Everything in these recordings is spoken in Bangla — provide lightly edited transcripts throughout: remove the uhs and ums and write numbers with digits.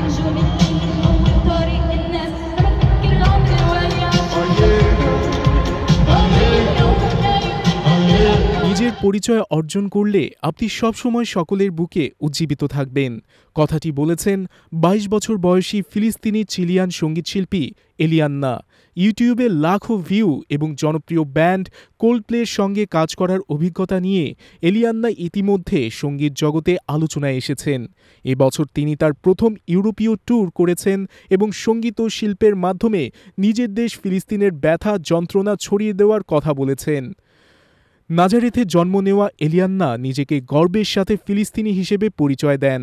نجوم الليل ننور طريق الناس أنا بفكر العمر وياك নিজের পরিচয় অর্জন করলে আপনি সবসময় সকলের বুকে উজ্জীবিত থাকবেন, কথাটি বলেছেন ২২ বছর বয়সী ফিলিস্তিনি চিলিয়ান সঙ্গীতশিল্পী এলিয়ান্না। ইউটিউবে লাখো ভিউ এবং জনপ্রিয় ব্যান্ড কোল্ডপ্লের সঙ্গে কাজ করার অভিজ্ঞতা নিয়ে এলিয়ান্না ইতিমধ্যে সঙ্গীত জগতে আলোচনায় এসেছেন। এবছর তিনি তার প্রথম ইউরোপীয় ট্যুর করেছেন এবং সঙ্গীত ও শিল্পের মাধ্যমে নিজের দেশ ফিলিস্তিনের ব্যথা যন্ত্রণা ছড়িয়ে দেওয়ার কথা বলেছেন। নাজারেথে জন্ম নেওয়া এলিয়ান্না নিজেকে গর্বের সাথে ফিলিস্তিনি হিসেবে পরিচয় দেন।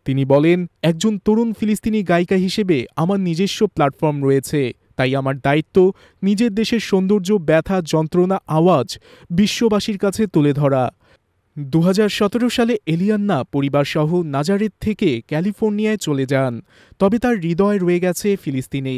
তিনি বলেন, একজন তরুণ ফিলিস্তিনি গায়িকা হিসেবে আমার নিজস্ব প্ল্যাটফর্ম রয়েছে, তাই আমার দায়িত্ব নিজের দেশের সৌন্দর্য, ব্যথা, যন্ত্রণা, আওয়াজ বিশ্ববাসীর কাছে তুলে ধরা। ২০১৭ সালে এলিয়ান্না পরিবারসহ নাজারেথ থেকে ক্যালিফোর্নিয়ায় চলে যান, তবে তার হৃদয় রয়ে গেছে ফিলিস্তিনে।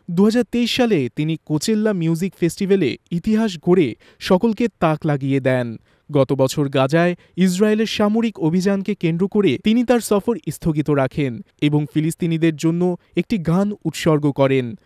২০২৩ সালে তিনি কোচেল্লা মিউজিক ফেস্টিভ্যালে ইতিহাস গড়ে সকলকে তাক লাগিয়ে দেন। গত বছর গাজায় ইসরায়েলের সামরিক অভিযানকে কেন্দ্র করে তিনি তার সফর স্থগিত রাখেন এবং ফিলিস্তিনিদের জন্য একটি গান উৎসর্গ করেন।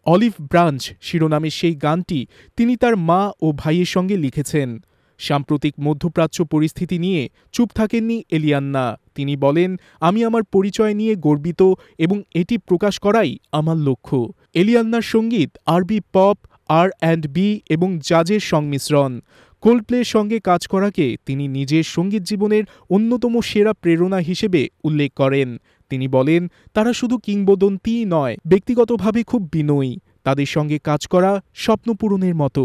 অলিভ ব্রাঞ্চ শিরোনামের সেই গানটি তিনি তার মা ও ভাইয়ের সঙ্গে লিখেছেন। সাম্প্রতিক মধ্যপ্রাচ্য পরিস্থিতি নিয়ে চুপ থাকেননি এলিয়ান্না। তিনি বলেন, আমি আমার পরিচয় নিয়ে গর্বিত এবং এটি প্রকাশ করাই আমার লক্ষ্য। এলিয়ান্নার সঙ্গীত আরবি পপ, আর&বি এবং জাজের সংমিশ্রণ। কোল্ডপ্লের সঙ্গে কাজ করাকে তিনি নিজের সঙ্গীত জীবনের অন্যতম সেরা প্রেরণা হিসেবে উল্লেখ করেন। তিনি বলেন, তারা শুধু কিংবদন্তিই নয়, ব্যক্তিগতভাবে খুব বিনয়ী। তাদের সঙ্গে কাজ করা স্বপ্ন পূরণের মতো।